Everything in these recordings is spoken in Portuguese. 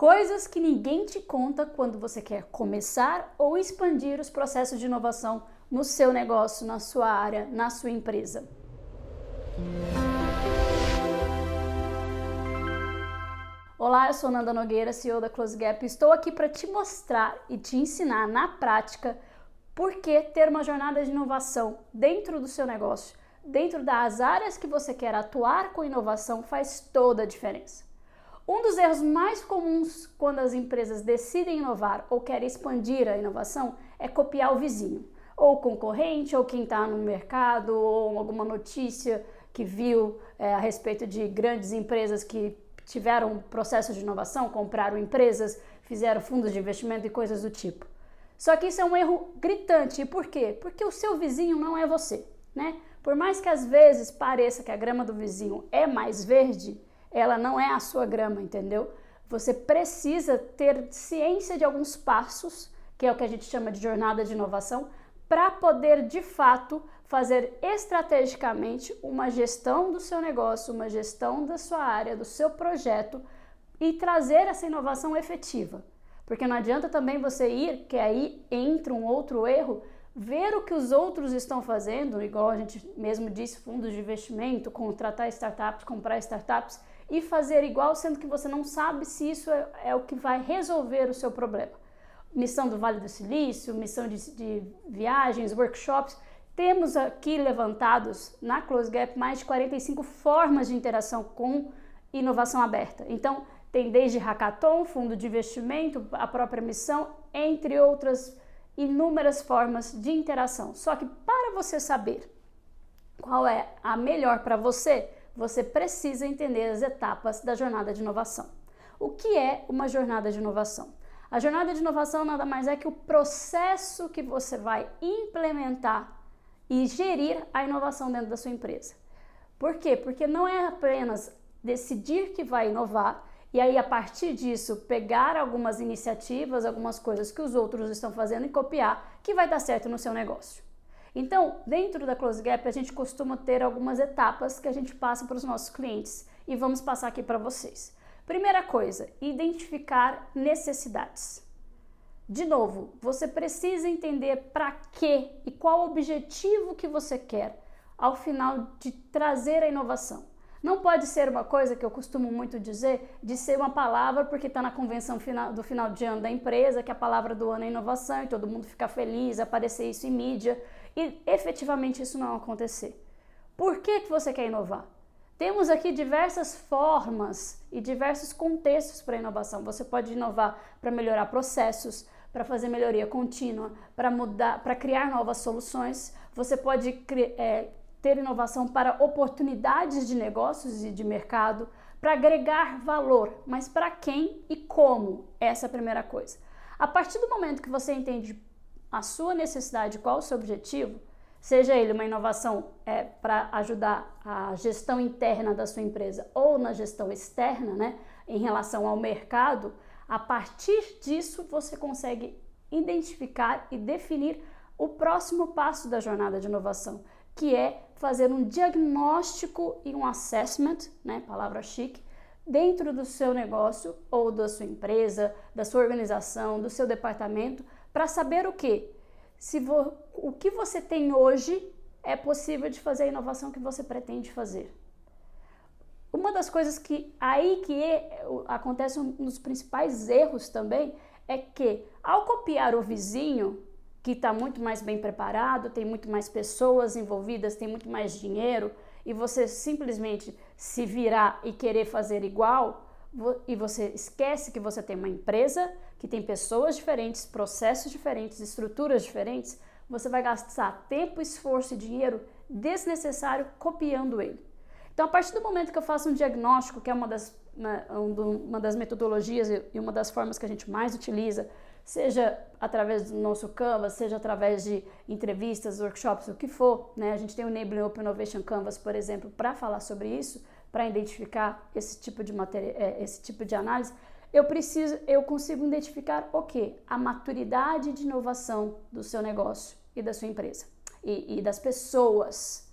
Coisas que ninguém te conta quando você quer começar ou expandir os processos de inovação no seu negócio, na sua área, na sua empresa. Olá, eu sou Nanda Nogueira, CEO da Close Gap, e estou aqui para te mostrar e te ensinar na prática por que ter uma jornada de inovação dentro do seu negócio, dentro das áreas que você quer atuar com inovação, faz toda a diferença. Um dos erros mais comuns quando as empresas decidem inovar ou querem expandir a inovação é copiar o vizinho, ou o concorrente, ou quem está no mercado, ou alguma notícia que viu a respeito de grandes empresas que tiveram um processo de inovação, compraram empresas, fizeram fundos de investimento e coisas do tipo. Só que isso é um erro gritante. E por quê? Porque o seu vizinho não é você, né? Por mais que às vezes pareça que a grama do vizinho é mais verde, ela não é a sua grama, entendeu? Você precisa ter ciência de alguns passos, que é o que a gente chama de jornada de inovação, para poder de fato fazer estrategicamente uma gestão do seu negócio, uma gestão da sua área, do seu projeto e trazer essa inovação efetiva. Porque não adianta também você ir, que aí entra um outro erro, ver o que os outros estão fazendo, igual a gente mesmo disse, fundos de investimento, contratar startups, comprar startups e fazer igual, sendo que você não sabe se isso é o que vai resolver o seu problema. Missão do Vale do Silício, missão de viagens, workshops. Temos aqui levantados na Close Gap mais de 45 formas de interação com inovação aberta. Então, tem desde hackathon, fundo de investimento, a própria missão, entre outras inúmeras formas de interação. Só que para você saber qual é a melhor para você, você precisa entender as etapas da jornada de inovação. O que é uma jornada de inovação? A jornada de inovação nada mais é que o processo que você vai implementar e gerir a inovação dentro da sua empresa. Por quê? Porque não é apenas decidir que vai inovar e aí a partir disso pegar algumas iniciativas, algumas coisas que os outros estão fazendo e copiar que vai dar certo no seu negócio. Então, dentro da Close Gap a gente costuma ter algumas etapas que a gente passa para os nossos clientes e vamos passar aqui para vocês. Primeira coisa, identificar necessidades. De novo, você precisa entender para quê e qual o objetivo que você quer ao final de trazer a inovação. Não pode ser uma coisa que eu costumo muito dizer, de ser uma palavra porque está na convenção do final de ano da empresa, que a palavra do ano é inovação e todo mundo fica feliz, aparecer isso em mídia e efetivamente isso não acontecer. Por que você quer inovar? Temos aqui diversas formas e diversos contextos para inovação. Você pode inovar para melhorar processos, para fazer melhoria contínua, para mudar, para criar novas soluções. Você pode ter inovação para oportunidades de negócios e de mercado, para agregar valor. Mas para quem e como? Essa é a primeira coisa. A partir do momento que você entende a sua necessidade, qual o seu objetivo, seja ele uma inovação para ajudar a gestão interna da sua empresa ou na gestão externa, né, em relação ao mercado, a partir disso você consegue identificar e definir o próximo passo da jornada de inovação, que é fazer um diagnóstico e um assessment, né, palavra chique, dentro do seu negócio ou da sua empresa, da sua organização, do seu departamento, para saber o quê? O que você tem hoje é possível de fazer a inovação que você pretende fazer. Uma das coisas que acontece um dos principais erros também é que ao copiar o vizinho, que está muito mais bem preparado, tem muito mais pessoas envolvidas, tem muito mais dinheiro, e você simplesmente se virar e querer fazer igual, e você esquece que você tem uma empresa que tem pessoas diferentes, processos diferentes, estruturas diferentes, você vai gastar tempo, esforço e dinheiro desnecessário copiando ele. Então, a partir do momento que eu faço um diagnóstico, que é uma das metodologias e uma das formas que a gente mais utiliza, seja através do nosso Canvas, seja através de entrevistas, workshops, o que for, né? A gente tem o Enabling Open Innovation Canvas, por exemplo, para falar sobre isso, para identificar esse tipo de análise, eu consigo identificar o quê? A maturidade de inovação do seu negócio e da sua empresa e das pessoas.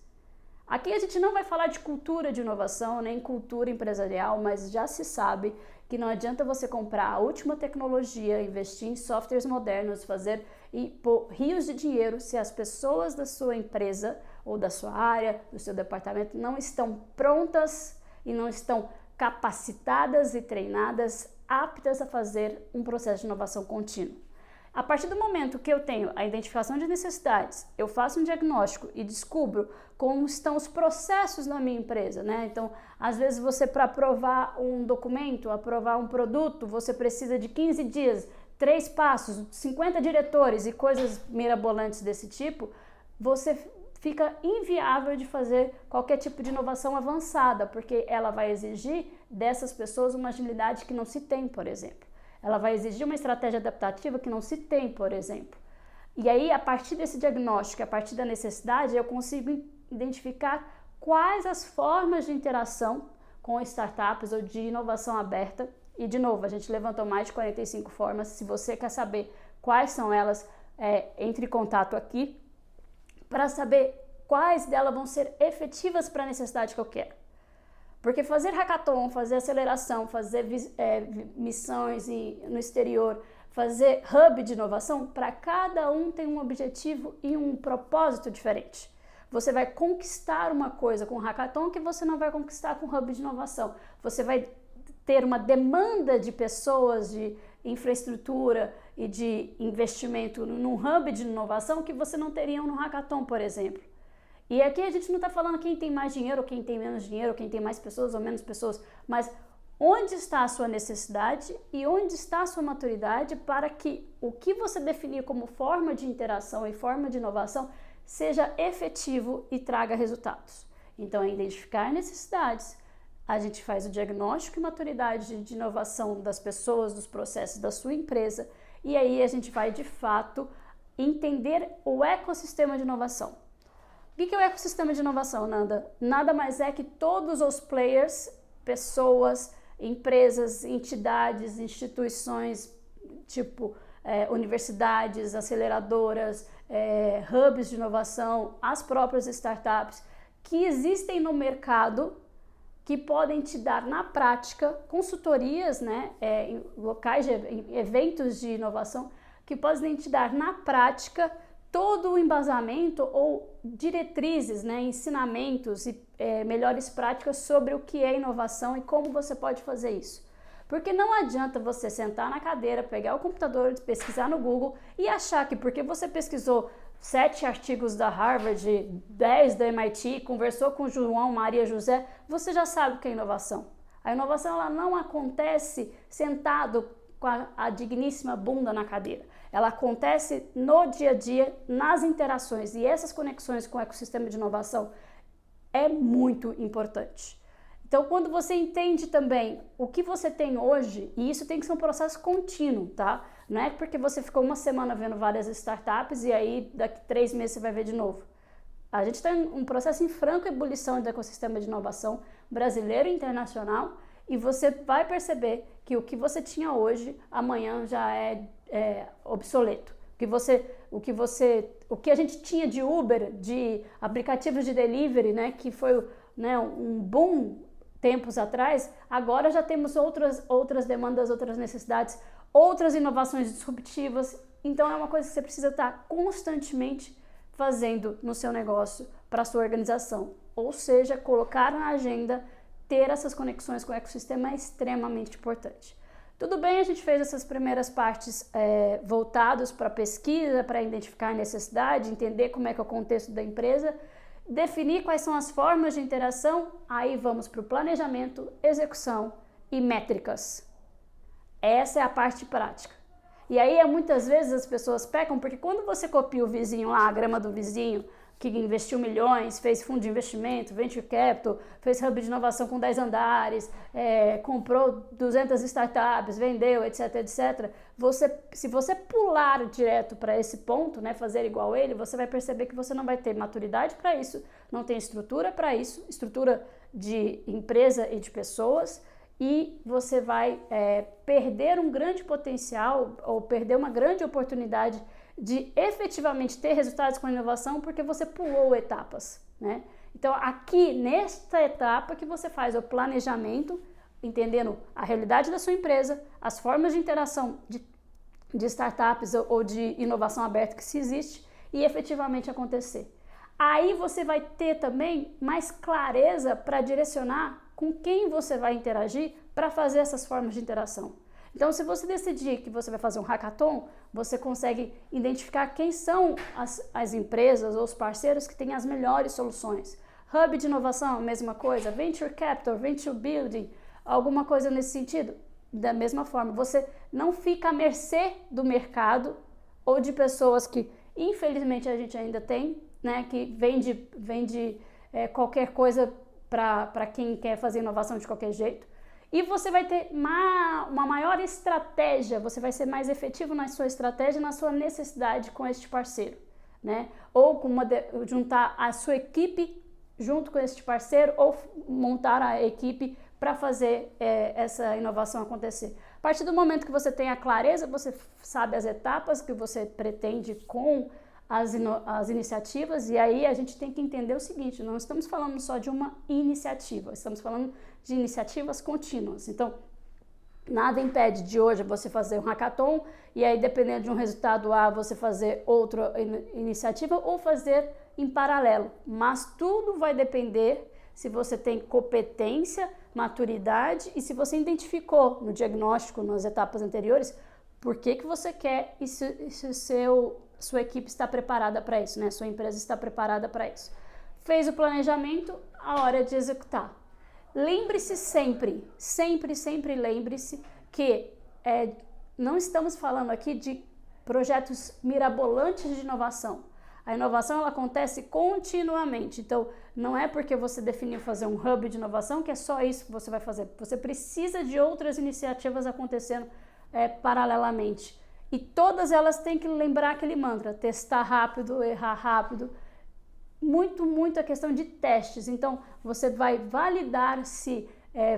Aqui a gente não vai falar de cultura de inovação, nem cultura empresarial, mas já se sabe que não adianta você comprar a última tecnologia, investir em softwares modernos, fazer e pôr rios de dinheiro se as pessoas da sua empresa ou da sua área, do seu departamento não estão prontas e não estão capacitadas e treinadas, aptas a fazer um processo de inovação contínuo. A partir do momento que eu tenho a identificação de necessidades, eu faço um diagnóstico e descubro como estão os processos na minha empresa, né? Então, às vezes você, para aprovar um documento, aprovar um produto, você precisa de 15 dias, 3 passos, 50 diretores e coisas mirabolantes desse tipo, você fica inviável de fazer qualquer tipo de inovação avançada, porque ela vai exigir dessas pessoas uma agilidade que não se tem, por exemplo. Ela vai exigir uma estratégia adaptativa que não se tem, por exemplo. E aí, a partir desse diagnóstico, a partir da necessidade, eu consigo identificar quais as formas de interação com startups ou de inovação aberta. E, de novo, a gente levantou mais de 45 formas. Se você quer saber quais são elas, entre em contato aqui para saber quais delas vão ser efetivas para a necessidade que eu quero. Porque fazer hackathon, fazer aceleração, fazer missões no exterior, fazer hub de inovação, para cada um tem um objetivo e um propósito diferente. Você vai conquistar uma coisa com hackathon que você não vai conquistar com hub de inovação. Você vai ter uma demanda de pessoas, de infraestrutura e de investimento num hub de inovação que você não teria no hackathon, por exemplo. E aqui a gente não está falando quem tem mais dinheiro, ou quem tem menos dinheiro, ou quem tem mais pessoas ou menos pessoas, mas onde está a sua necessidade e onde está a sua maturidade para que o que você definir como forma de interação e forma de inovação seja efetivo e traga resultados. Então, é identificar necessidades, a gente faz o diagnóstico e maturidade de inovação das pessoas, dos processos da sua empresa, e aí a gente vai, de fato, entender o ecossistema de inovação. O que é o ecossistema de inovação, Nanda? Nada mais é que todos os players, pessoas, empresas, entidades, instituições, tipo universidades, aceleradoras, hubs de inovação, as próprias startups, que existem no mercado, que podem te dar na prática consultorias, né, em locais, em eventos de inovação, que podem te dar na prática todo o embasamento ou diretrizes, né, ensinamentos e melhores práticas sobre o que é inovação e como você pode fazer isso. Porque não adianta você sentar na cadeira, pegar o computador, pesquisar no Google e achar que porque você pesquisou 7 artigos da Harvard, 10 da MIT, conversou com João, Maria, José, você já sabe o que é inovação. A inovação ela não acontece sentado com a digníssima bunda na cadeira. Ela acontece no dia a dia, nas interações, e essas conexões com o ecossistema de inovação é muito importante. Então, quando você entende também o que você tem hoje, e isso tem que ser um processo contínuo, tá? Não é porque você ficou uma semana vendo várias startups e aí daqui 3 meses você vai ver de novo. A gente está em um processo em franca ebulição do ecossistema de inovação brasileiro e internacional, e você vai perceber que o que você tinha hoje, amanhã já é obsoleto. O que a gente tinha de Uber, de aplicativos de delivery, né, que foi, né, um boom tempos atrás, agora já temos outras demandas, outras necessidades, outras inovações disruptivas. Então é uma coisa que você precisa estar constantemente fazendo no seu negócio, para a sua organização. Ou seja, colocar na agenda, ter essas conexões com o ecossistema é extremamente importante. Tudo bem, a gente fez essas primeiras partes voltadas para pesquisa, para identificar a necessidade, entender como é que é o contexto da empresa, definir quais são as formas de interação, aí vamos para o planejamento, execução e métricas. Essa é a parte prática. E aí, muitas vezes as pessoas pecam, porque quando você copia o vizinho lá, a grama do vizinho, que investiu milhões, fez fundo de investimento, venture capital, fez hub de inovação com 10 andares, comprou 200 startups, vendeu, etc, etc. Se você pular direto para esse ponto, né, fazer igual ele, você vai perceber que você não vai ter maturidade para isso, não tem estrutura para isso, estrutura de empresa e de pessoas, e você vai perder um grande potencial ou perder uma grande oportunidade de efetivamente ter resultados com inovação porque você pulou etapas, né? Então, aqui, nesta etapa que você faz o planejamento, entendendo a realidade da sua empresa, as formas de interação de startups ou de inovação aberta que se existe e efetivamente acontecer. Aí você vai ter também mais clareza para direcionar com quem você vai interagir para fazer essas formas de interação. Então, se você decidir que você vai fazer um hackathon, você consegue identificar quem são as empresas ou os parceiros que têm as melhores soluções. Hub de inovação, a mesma coisa. Venture Capital, Venture Building, alguma coisa nesse sentido. Da mesma forma, você não fica à mercê do mercado ou de pessoas que, infelizmente, a gente ainda tem, né, que vende qualquer coisa para quem quer fazer inovação de qualquer jeito. E você vai ter uma maior estratégia, você vai ser mais efetivo na sua estratégia, na sua necessidade com este parceiro, né? Ou juntar a sua equipe junto com este parceiro ou montar a equipe para fazer essa inovação acontecer. A partir do momento que você tem a clareza, você sabe as etapas que você pretende com as iniciativas, e aí a gente tem que entender o seguinte: não estamos falando só de uma iniciativa, estamos falando de iniciativas contínuas. Então, nada impede de hoje você fazer um hackathon e aí, dependendo de um resultado A, você fazer outra iniciativa ou fazer em paralelo, mas tudo vai depender se você tem competência, maturidade e se você identificou no diagnóstico, nas etapas anteriores, por que você quer e se sua equipe está preparada para isso, né? Sua empresa está preparada para isso. Fez o planejamento, a hora de executar. Lembre-se sempre lembre-se que não estamos falando aqui de projetos mirabolantes de inovação. A inovação ela acontece continuamente, então não é porque você definiu fazer um hub de inovação que é só isso que você vai fazer. Você precisa de outras iniciativas acontecendo paralelamente. E todas elas têm que lembrar aquele mantra: testar rápido, errar rápido. Muito a questão de testes. Então, você vai validar se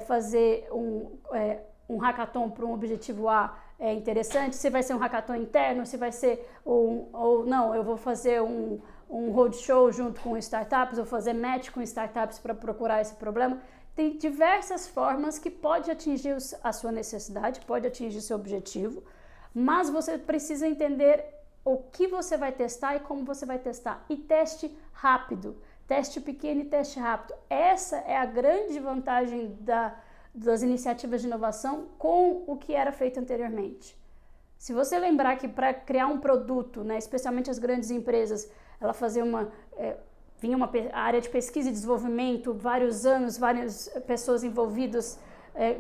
fazer um hackathon para um objetivo A é interessante, se vai ser um hackathon interno, se vai ser ou não, eu vou fazer um roadshow junto com startups, vou fazer match com startups para procurar esse problema. Tem diversas formas que pode atingir a sua necessidade, pode atingir seu objetivo, mas você precisa entender o que você vai testar e como você vai testar. E teste rápido, teste pequeno e teste rápido. Essa é a grande vantagem das iniciativas de inovação com o que era feito anteriormente. Se você lembrar que para criar um produto, né, especialmente as grandes empresas, ela fazia vinha uma área de pesquisa e desenvolvimento, vários anos, várias pessoas envolvidas,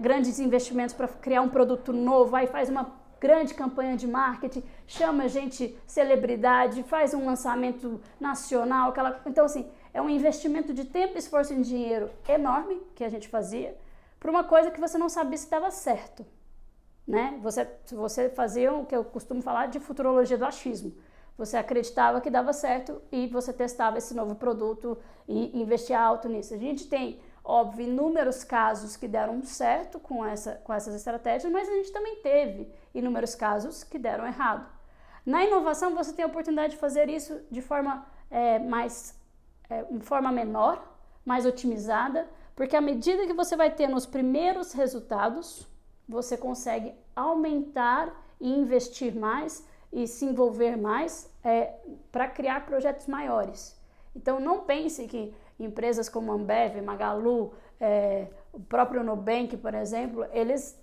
grandes investimentos para criar um produto novo, aí faz uma grande campanha de marketing, chama gente celebridade, faz um lançamento nacional, então assim, é um investimento de tempo, esforço e dinheiro enorme que a gente fazia para uma coisa que você não sabia se dava certo, né? Você fazia o que eu costumo falar de futurologia do achismo. Você acreditava que dava certo e você testava esse novo produto e investia alto nisso. A gente tem, óbvio, inúmeros casos que deram certo com essas estratégias, mas a gente também teve inúmeros casos que deram errado. Na inovação, você tem a oportunidade de fazer isso de forma menor, mais otimizada, porque à medida que você vai tendo os primeiros resultados, você consegue aumentar e investir mais e se envolver mais para criar projetos maiores. Então, não pense que empresas como Ambev, Magalu, o próprio Nubank, por exemplo, eles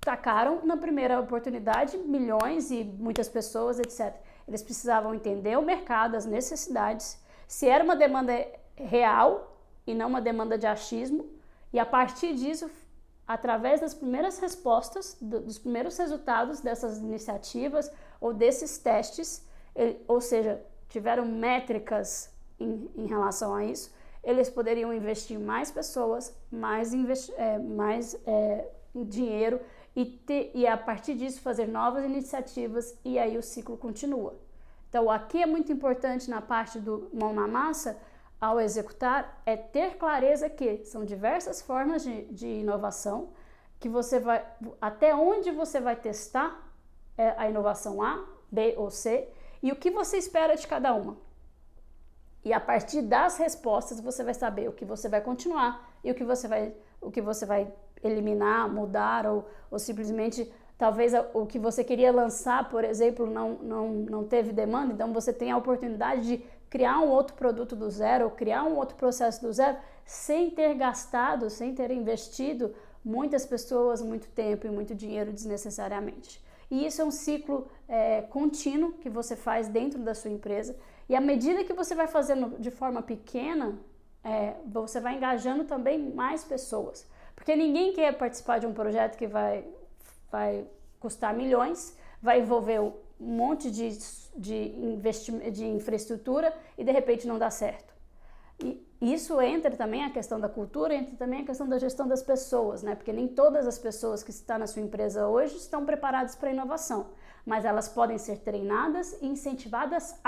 tacaram na primeira oportunidade milhões e muitas pessoas, etc. Eles precisavam entender o mercado, as necessidades, se era uma demanda real e não uma demanda de achismo, e a partir disso, através das primeiras respostas, dos primeiros resultados dessas iniciativas ou desses testes, ou seja, tiveram métricas em relação a isso, eles poderiam investir mais pessoas, mais dinheiro e a partir disso fazer novas iniciativas e aí o ciclo continua. Então aqui é muito importante na parte do mão na massa, ao executar, é ter clareza que são diversas formas de inovação, que você vai, até onde você vai testar a inovação A, B ou C, e o que você espera de cada uma. E a partir das respostas você vai saber o que você vai continuar e o que você vai eliminar, mudar ou simplesmente talvez o que você queria lançar, por exemplo, não teve demanda, então você tem a oportunidade de criar um outro produto do zero ou criar um outro processo do zero sem ter gastado, sem ter investido muitas pessoas, muito tempo e muito dinheiro desnecessariamente. E isso é um ciclo contínuo que você faz dentro da sua empresa. E à medida que você vai fazendo de forma pequena, você vai engajando também mais pessoas. Porque ninguém quer participar de um projeto que vai custar milhões, vai envolver um monte de infraestrutura e de repente não dá certo. E isso entra também a questão da cultura, entra também a questão da gestão das pessoas, né? Porque nem todas as pessoas que estão na sua empresa hoje estão preparadas para a inovação, mas elas podem ser treinadas e incentivadas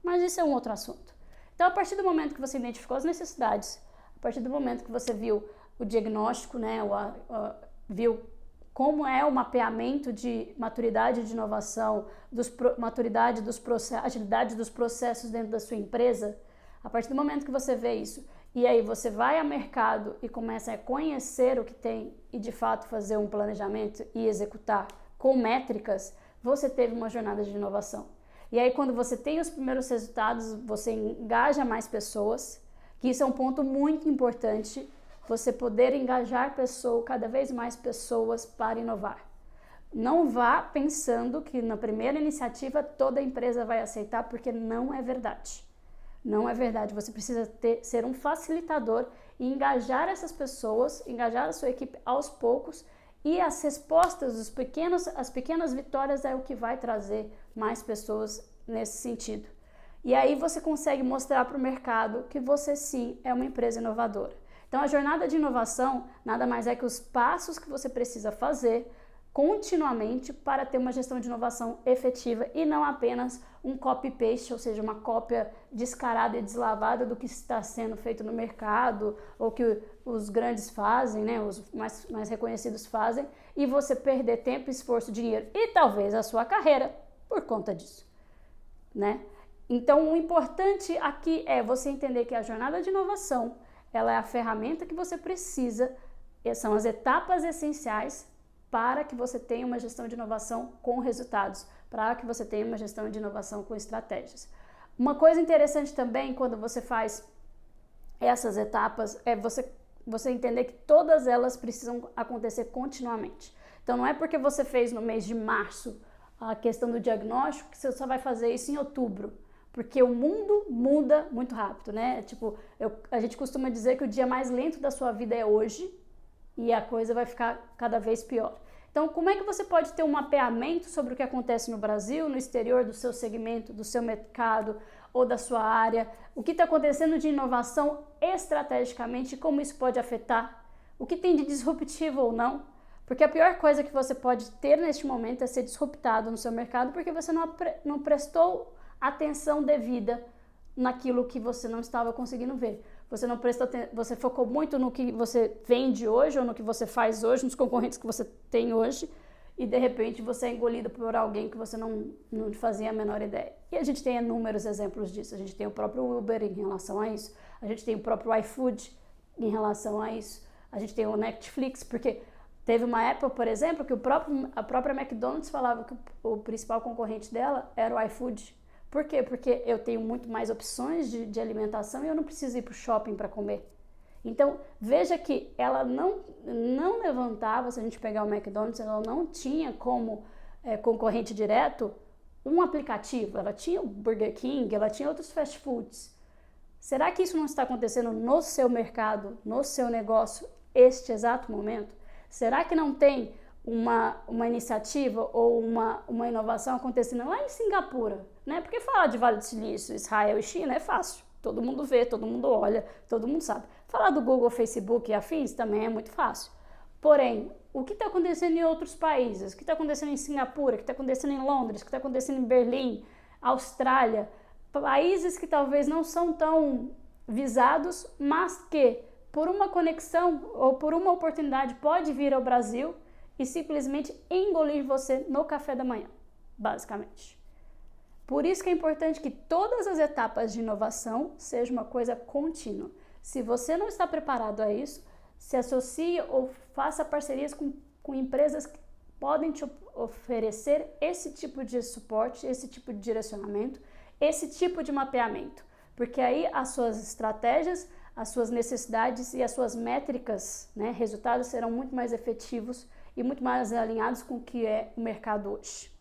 mas isso é um outro assunto. Então, a partir do momento que você identificou as necessidades, a partir do momento que você viu o diagnóstico, né, viu como é o mapeamento de maturidade de inovação, maturidade dos processos, agilidade dos processos dentro da sua empresa, a partir do momento que você vê isso, e aí você vai ao mercado e começa a conhecer o que tem e de fato fazer um planejamento e executar com métricas, você teve uma jornada de inovação. E aí quando você tem os primeiros resultados, você engaja mais pessoas, que isso é um ponto muito importante, você poder engajar cada vez mais pessoas para inovar. Não vá pensando que na primeira iniciativa toda a empresa vai aceitar, porque não é verdade. Não é verdade. Você precisa ser um facilitador e engajar essas pessoas, engajar a sua equipe aos poucos, e as respostas, as pequenas vitórias é o que vai trazer mais pessoas nesse sentido. E aí você consegue mostrar para o mercado que você sim é uma empresa inovadora. Então a jornada de inovação nada mais é que os passos que você precisa fazer continuamente para ter uma gestão de inovação efetiva e não apenas um copy-paste, ou seja, uma cópia descarada e deslavada do que está sendo feito no mercado ou que os grandes fazem, né, os mais reconhecidos fazem, e você perder tempo, esforço, dinheiro e talvez a sua carreira por conta disso, né? Então o importante aqui é você entender que a jornada de inovação ela é a ferramenta que você precisa, são as etapas essenciais para que você tenha uma gestão de inovação com resultados, para que você tenha uma gestão de inovação com estratégias. Uma coisa interessante também quando você faz essas etapas é você entender que todas elas precisam acontecer continuamente. Então não é porque você fez no mês de março a questão do diagnóstico que você só vai fazer isso em outubro. Porque o mundo muda muito rápido, né? Tipo, a gente costuma dizer que o dia mais lento da sua vida é hoje e a coisa vai ficar cada vez pior. Então, como é que você pode ter um mapeamento sobre o que acontece no Brasil, no exterior do seu segmento, do seu mercado ou da sua área? O que está acontecendo de inovação estrategicamente e como isso pode afetar? O que tem de disruptivo ou não? Porque a pior coisa que você pode ter neste momento é ser disruptado no seu mercado porque você não prestou atenção devida naquilo que você não estava conseguindo ver. Você focou muito no que você vende hoje ou no que você faz hoje, nos concorrentes que você tem hoje, e de repente você é engolido por alguém que você não fazia a menor ideia. E a gente tem inúmeros exemplos disso. A gente tem o próprio Uber em relação a isso, a gente tem o próprio iFood em relação a isso, a gente tem o Netflix, porque teve uma época, por exemplo, que a própria McDonald's falava que o principal concorrente dela era o iFood. Por quê? Porque eu tenho muito mais opções de alimentação e eu não preciso ir para o shopping para comer. Então, veja que ela não levantava, se a gente pegar o McDonald's, ela não tinha como concorrente direto um aplicativo. Ela tinha o Burger King, ela tinha outros fast foods. Será que isso não está acontecendo no seu mercado, no seu negócio, este exato momento? Será que não tem uma iniciativa ou uma inovação acontecendo lá em Singapura, né? Porque falar de Vale do Silício, Israel e China é fácil. Todo mundo vê, todo mundo olha, todo mundo sabe. Falar do Google, Facebook e afins também é muito fácil. Porém, o que está acontecendo em outros países? O que está acontecendo em Singapura? O que está acontecendo em Londres? O que está acontecendo em Berlim, Austrália? Países que talvez não são tão visados, mas que por uma conexão ou por uma oportunidade pode vir ao Brasil e simplesmente engolir você no café da manhã, basicamente. Por isso que é importante que todas as etapas de inovação sejam uma coisa contínua. Se você não está preparado a isso, se associe ou faça parcerias com empresas que podem te oferecer esse tipo de suporte, esse tipo de direcionamento, esse tipo de mapeamento. Porque aí as suas estratégias, as suas necessidades e as suas métricas, resultados serão muito mais efetivos e muito mais alinhados com o que é o mercado hoje.